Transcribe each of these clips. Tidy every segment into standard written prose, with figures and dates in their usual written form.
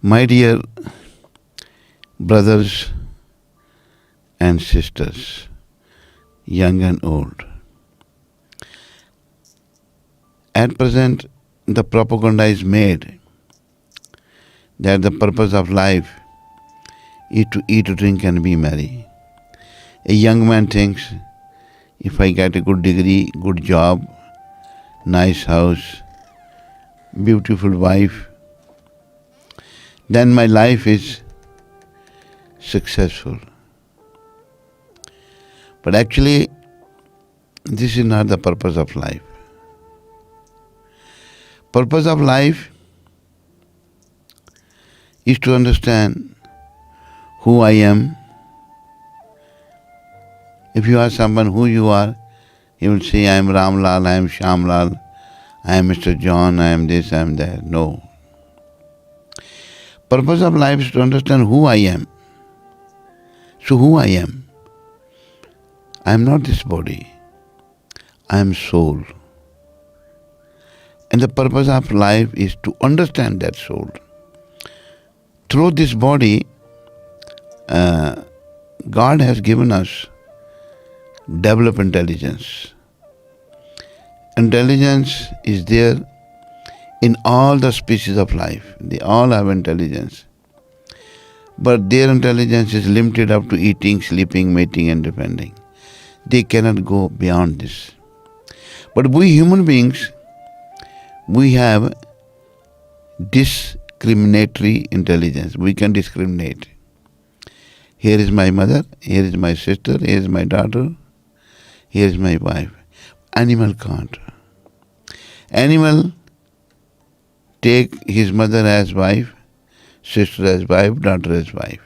My dear brothers and sisters, young and old, at present the propaganda is made that the purpose of life is to eat, drink and be merry. A young man thinks, if I get a good degree, good job, nice house, beautiful wife, then my life is successful. But actually, this is not the purpose of life. Purpose of life is to understand who I am. If you ask someone who you are, he will say, I am Ramlal, I am Shamlal, I am Mr. John, I am this, I am that. No. Purpose of life is to understand who I am. So who I am? I am not this body. I am soul. And the purpose of life is to understand that soul. Through this body, God has given us develop intelligence. Intelligence is there in all the species of life. They all have intelligence. But their intelligence is limited up to eating, sleeping, mating and defending. They cannot go beyond this. But we human beings, we have discriminatory intelligence. We can discriminate. Here is my mother, here is my sister, here is my daughter, here is my wife. Animal can't. Animal take his mother as wife, sister as wife, daughter as wife.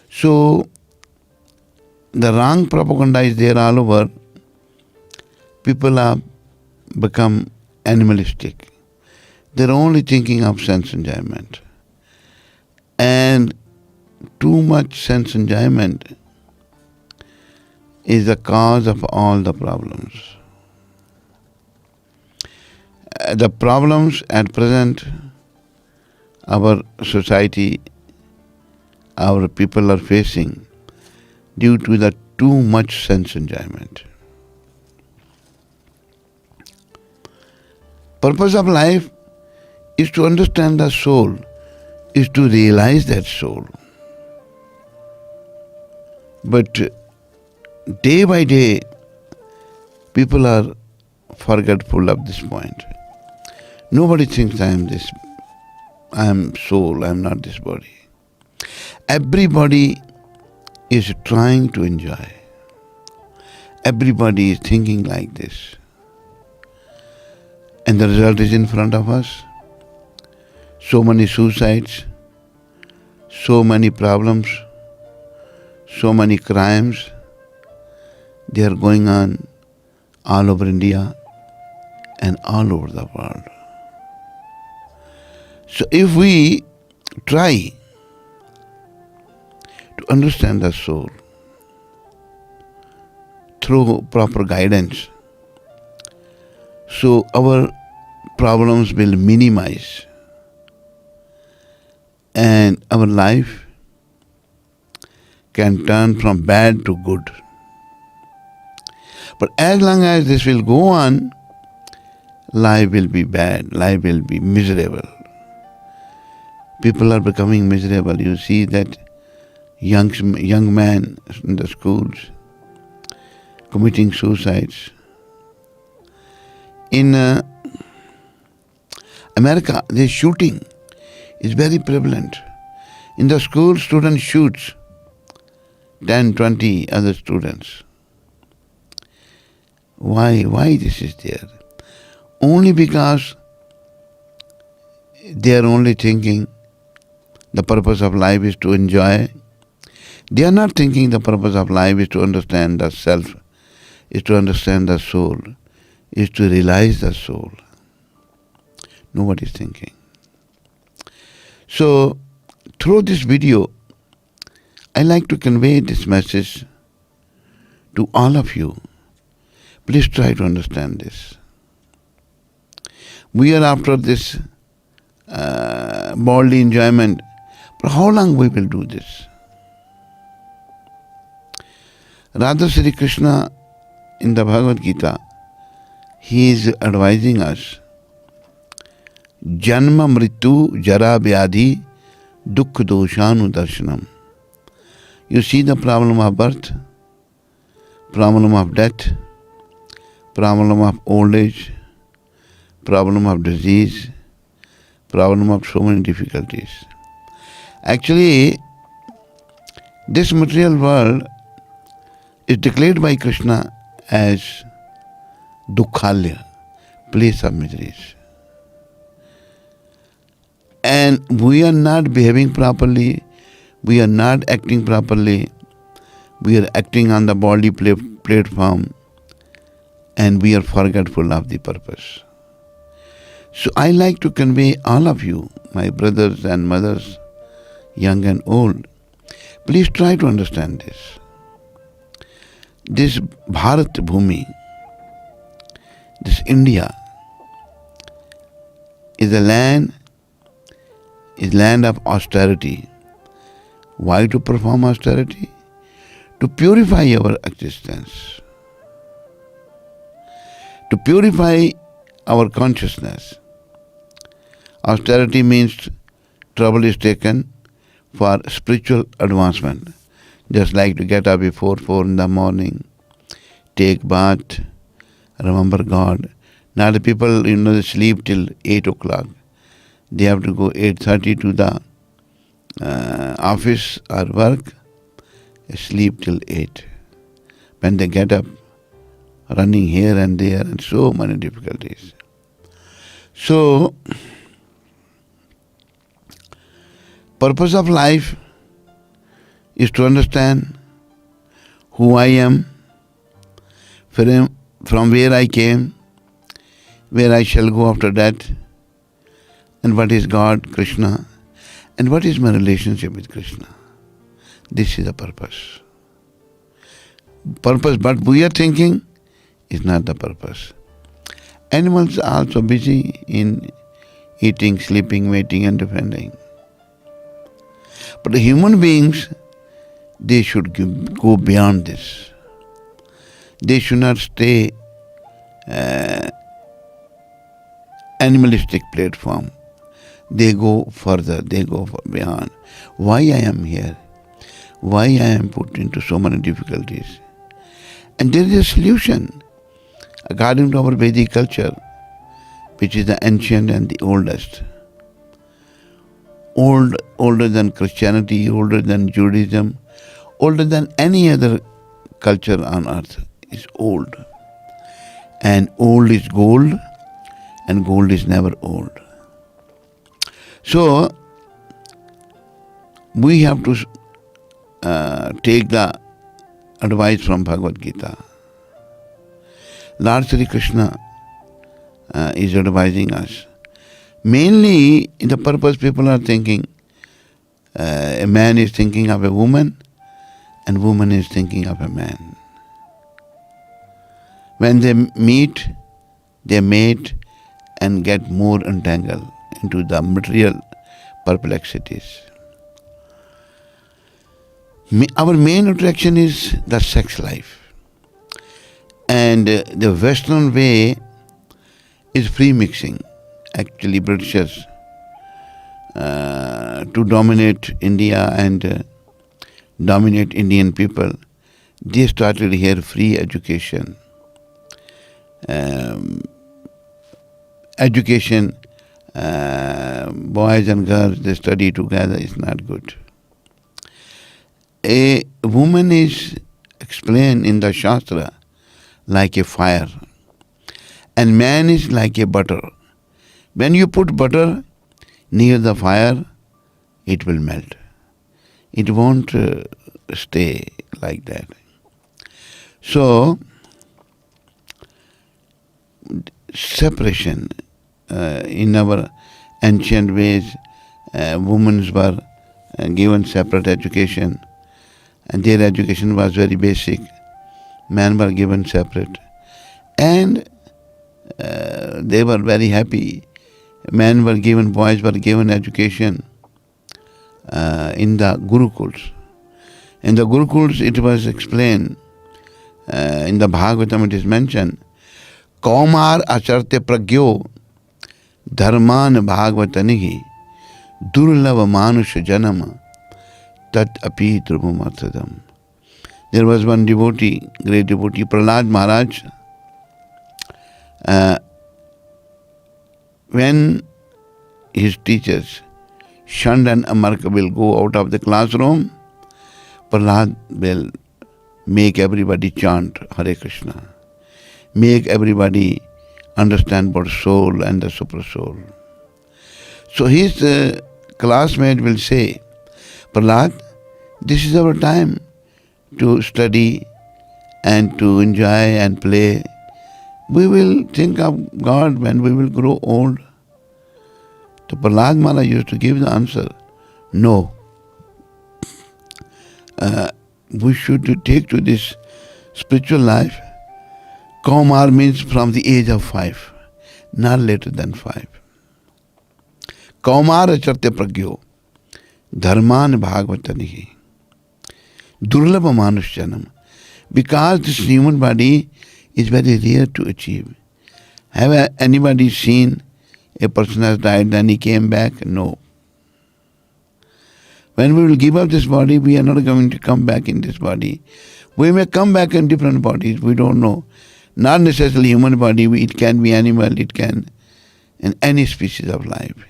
So, the wrong propaganda is there all over. People have become animalistic. They're only thinking of sense enjoyment. And too much sense enjoyment is the cause of all the problems. The problems at present, our society, our people are facing due to the too much sense enjoyment. Purpose of life is to understand the soul, is to realize that soul. But day by day, people are forgetful of this point. Nobody thinks I am this, I am soul, I am not this body. Everybody is trying to enjoy. Everybody is thinking like this. And the result is in front of us. So many suicides, so many problems, so many crimes. They are going on all over India and all over the world. So if we try to understand the soul through proper guidance, so our problems will minimize and our life can turn from bad to good. But as long as this will go on, life will be bad, life will be miserable. People are becoming miserable. You see that young man in the schools committing suicides. In America, the shooting is very prevalent. In the school, student shoots 10, 20 other students. Why this is there? Only because they are only thinking the purpose of life is to enjoy. They are not thinking the purpose of life is to understand the self, is to understand the soul, is to realize the soul. Nobody is thinking. So, through this video, I like to convey this message to all of you. Please try to understand this. We are after this worldly enjoyment. But how long we will do this? Radha Sri Krishna in the Bhagavad Gita, he is advising us, Janma Mritu Jara Vyadhi Dukh Doshanu Darshanam. You see the problem of birth, problem of death, problem of old age, problem of disease, problem of so many difficulties. Actually, this material world is declared by Krishna as Dukkhalya, place of miseries. And we are not behaving properly, we are not acting properly, we are acting on the body platform, and we are forgetful of the purpose. So I like to convey all of you, my brothers and mothers, young and old, please try to understand this. This Bharat Bhumi, this India, is a land of austerity. Why to perform austerity? To purify our existence, to purify our consciousness. Austerity means trouble is taken for spiritual advancement. Just like to get up before 4 in the morning, take bath, remember God. Now the people, they sleep till 8 o'clock. They have to go 8:30 to the office or work, sleep till 8. When they get up, running here and there and so many difficulties. So, purpose of life is to understand who I am, from where I came, where I shall go after that, and what is God, Krishna, and what is my relationship with Krishna. This is the purpose. Purpose, but we are thinking, is not the purpose. Animals are also busy in eating, sleeping, waiting and defending. But the human beings, they should go beyond this. They should not stay animalistic platform. They go further, they go beyond. Why I am here? Why I am put into so many difficulties? And there is a solution according to our Vedic culture, which is the ancient and the oldest. Older than Christianity, older than Judaism, older than any other culture on earth, is old. And old is gold, and gold is never old. So, we have to take the advice from Bhagavad Gita. Lord Sri Krishna is advising us. Mainly, in the purpose people are thinking, a man is thinking of a woman, and woman is thinking of a man. When they meet, they mate and get more entangled into the material perplexities. Our main attraction is the sex life. And the Western way is free mixing. Actually, Britishers, to dominate India and dominate Indian people, they started here free education. Education, boys and girls, they study together, is not good. A woman is explained in the Shastra like a fire, and man is like a butter. When you put butter near the fire, it will melt. It won't stay like that. So, separation in our ancient ways, women were given separate education, and their education was very basic. Men were given separate, and they were very happy men were given, boys were given education in the Gurukuls. In the Gurukuls it was explained, in the Bhagavatam it is mentioned, Kaumar acharte pragyo dharman bhagavatanihi durlava manusha janama tat api dhruvamarthadam. There was one devotee, great devotee, Prahlad Maharaj. When his teachers, Shand and Amarka, will go out of the classroom, Prahlad will make everybody chant Hare Krishna, make everybody understand about soul and the super soul. So his classmate will say, Prahlad, this is our time to study and to enjoy and play. We will think of God when we will grow old. So Prahlad Maharaj used to give the answer, no. We should take to this spiritual life. Kaumar means from the age of 5, not later than 5. Kaumar acharte pragyo dharman bhagavatanihi durlabha manushyanam. Because this human body is very rare to achieve. Have anybody seen a person has died and he came back? No. When we will give up this body, we are not going to come back in this body. We may come back in different bodies, we don't know. Not necessarily human body, it can be animal, it can in any species of life.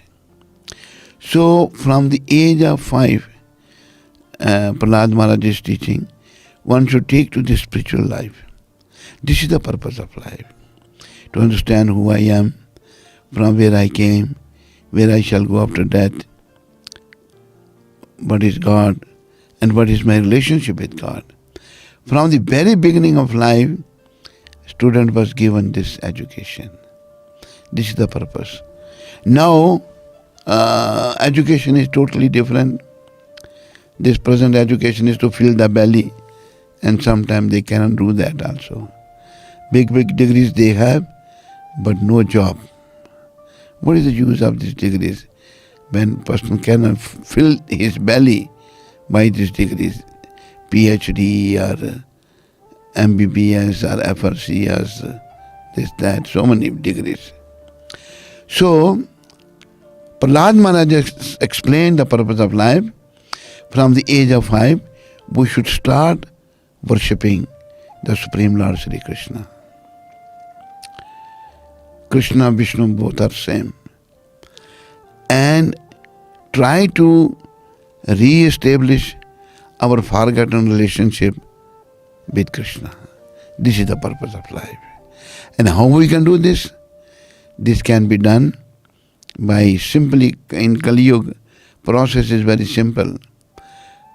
So from the age of 5, Prahlad Maharaj is teaching, one should take to the spiritual life. This is the purpose of life. To understand who I am, from where I came, where I shall go after death, what is God, and what is my relationship with God. From the very beginning of life, student was given this education. This is the purpose. Now, education is totally different. This present education is to fill the belly, and sometimes they cannot do that also. Big degrees they have, but no job. What is the use of these degrees when person cannot fill his belly by these degrees? PhD or MBBS or FRC or this, that, so many degrees. So, Prahlad Maharaj explained the purpose of life. From the age of 5, we should start worshipping the Supreme Lord Sri Krishna. Krishna, Vishnu, both are same. And try to re-establish our forgotten relationship with Krishna. This is the purpose of life. And how we can do this? This can be done by simply, in Kali Yuga, process is very simple.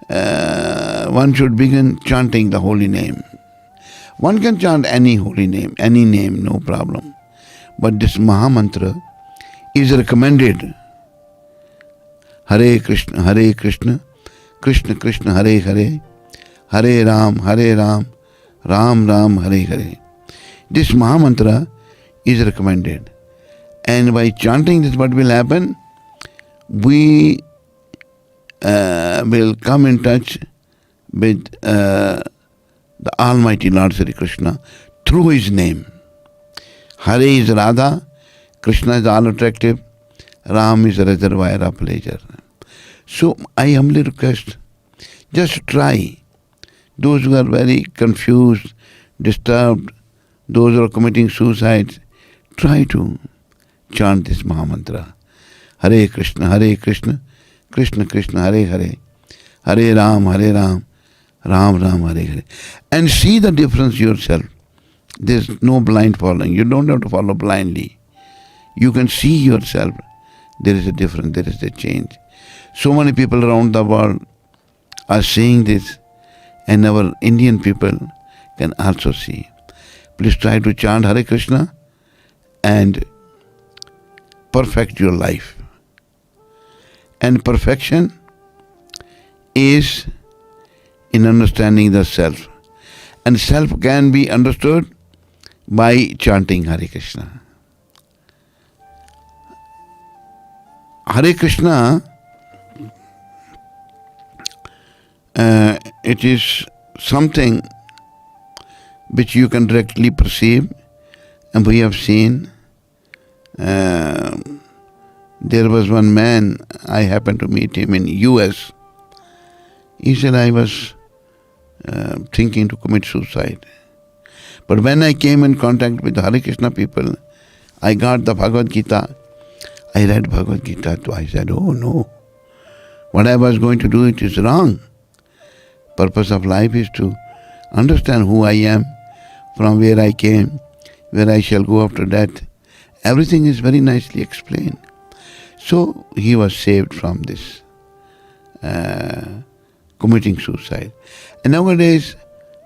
One should begin chanting the holy name. One can chant any holy name, any name, no problem. But this Maha Mantra is recommended. Hare Krishna, Krishna Krishna, Hare Hare, Hare Ram, Ram Ram, Hare Hare. This Maha Mantra is recommended. And by chanting this, what will happen? We will come in touch with the Almighty Lord Sri Krishna through His name. Hare is Radha, Krishna is all attractive, Ram is a reservoir of pleasure. So I humbly request, just try. Those who are very confused, disturbed, those who are committing suicide, try to chant this Maha Mantra. Hare Krishna, Krishna Krishna, Hare Hare, Hare Ram, Ram Ram, Hare Hare. And see the difference yourself. There's no blind following. You don't have to follow blindly. You can see yourself. There is a difference, there is a change. So many people around the world are seeing this, and our Indian people can also see. Please try to chant Hare Krishna and perfect your life. And perfection is in understanding the self. And self can be understood by chanting Hare Krishna. Hare Krishna, it is something which you can directly perceive, and we have seen. There was one man, I happened to meet him in US. He said, I was thinking to commit suicide. But when I came in contact with the Hare Krishna people, I got the Bhagavad Gita. I read Bhagavad Gita too. I said, oh no, what I was going to do, it is wrong. Purpose of life is to understand who I am, from where I came, where I shall go after death. Everything is very nicely explained. So he was saved from this committing suicide. And nowadays,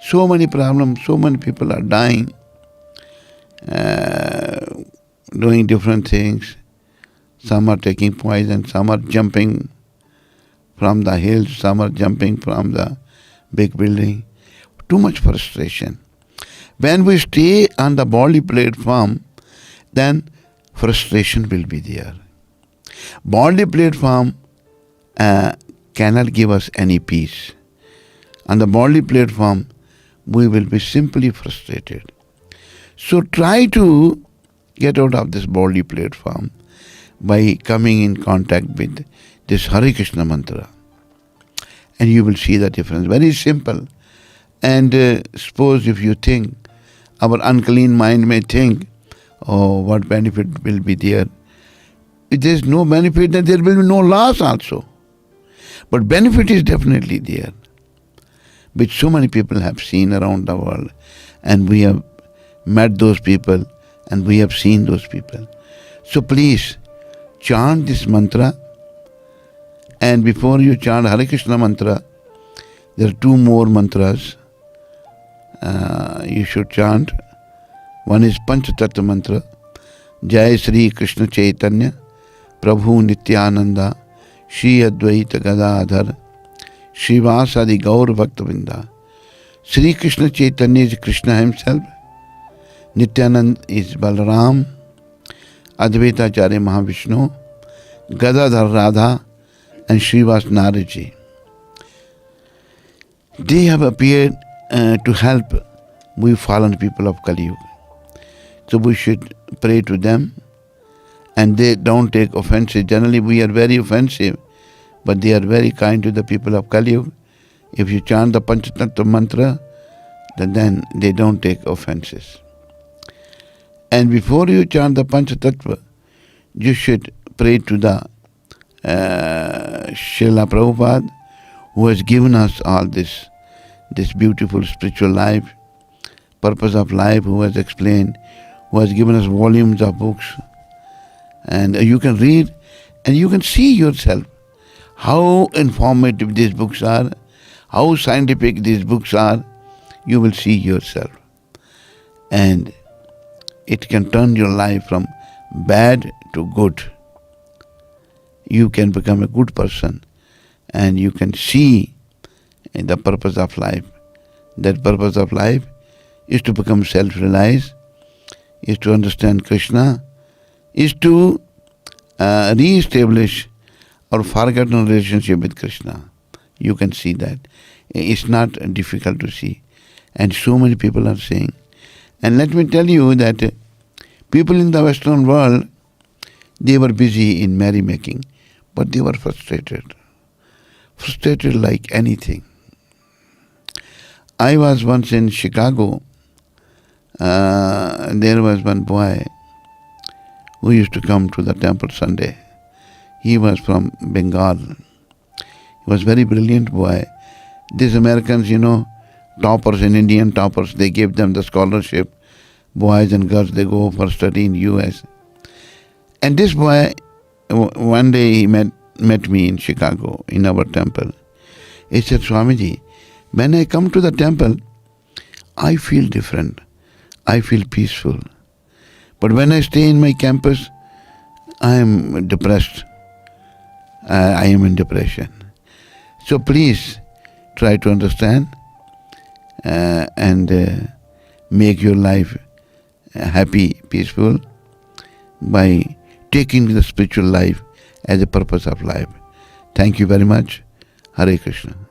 so many problems, so many people are dying, doing different things. Some are taking poison, some are jumping from the hills, some are jumping from the big building. Too much frustration. When we stay on the body platform, then frustration will be there. Body platform cannot give us any peace. On the body platform, we will be simply frustrated. So try to get out of this body platform by coming in contact with this Hare Krishna mantra. And you will see the difference. Very simple. And suppose if you think, our unclean mind may think, oh, what benefit will be there? If there is no benefit, then there will be no loss also. But benefit is definitely there, which so many people have seen around the world. And we have met those people and we have seen those people. So please, chant this mantra. And before you chant Hare Krishna mantra, there are two more mantras you should chant. One is Panchatattva mantra. Jai Sri Krishna Chaitanya Prabhu Nityananda Shri Advaita Gadadhar Srivasadi Gaur Bhaktavinda. Sri Krishna Chaitanya is Krishna himself. Nityananda is Balaram. Advaita Acharya Mahavishnu. Gadadhar Radha and Srivas Naraji. They have appeared to help we fallen people of Kali Yuga. So we should pray to them, and they don't take offensive. Generally we are very offensive, but they are very kind to the people of Kali Yuga. If you chant the Panchatattva mantra, then they don't take offenses. And before you chant the Panchatattva, you should pray to the Srila Prabhupada, who has given us all this beautiful spiritual life, purpose of life, who has explained, who has given us volumes of books. And you can read and you can see yourself how informative these books are, how scientific these books are. You will see yourself. And it can turn your life from bad to good. You can become a good person and you can see the purpose of life. That purpose of life is to become self-realized, is to understand Krishna, is to re-establish our forgotten relationship with Krishna. You can see that. It's not difficult to see. And so many people are saying. And let me tell you that people in the Western world, they were busy in merrymaking, but they were frustrated. Frustrated like anything. I was once in Chicago. There was one boy who used to come to the temple Sunday. He was from Bengal. He was a very brilliant boy. These Americans, toppers and Indian toppers, they gave them the scholarship. Boys and girls, they go for study in US. And this boy, one day he met me in Chicago, in our temple. He said, Swamiji, when I come to the temple, I feel different. I feel peaceful. But when I stay in my campus, I am depressed. I am in depression. So please try to understand and make your life happy, peaceful by taking the spiritual life as a purpose of life. Thank you very much. Hare Krishna.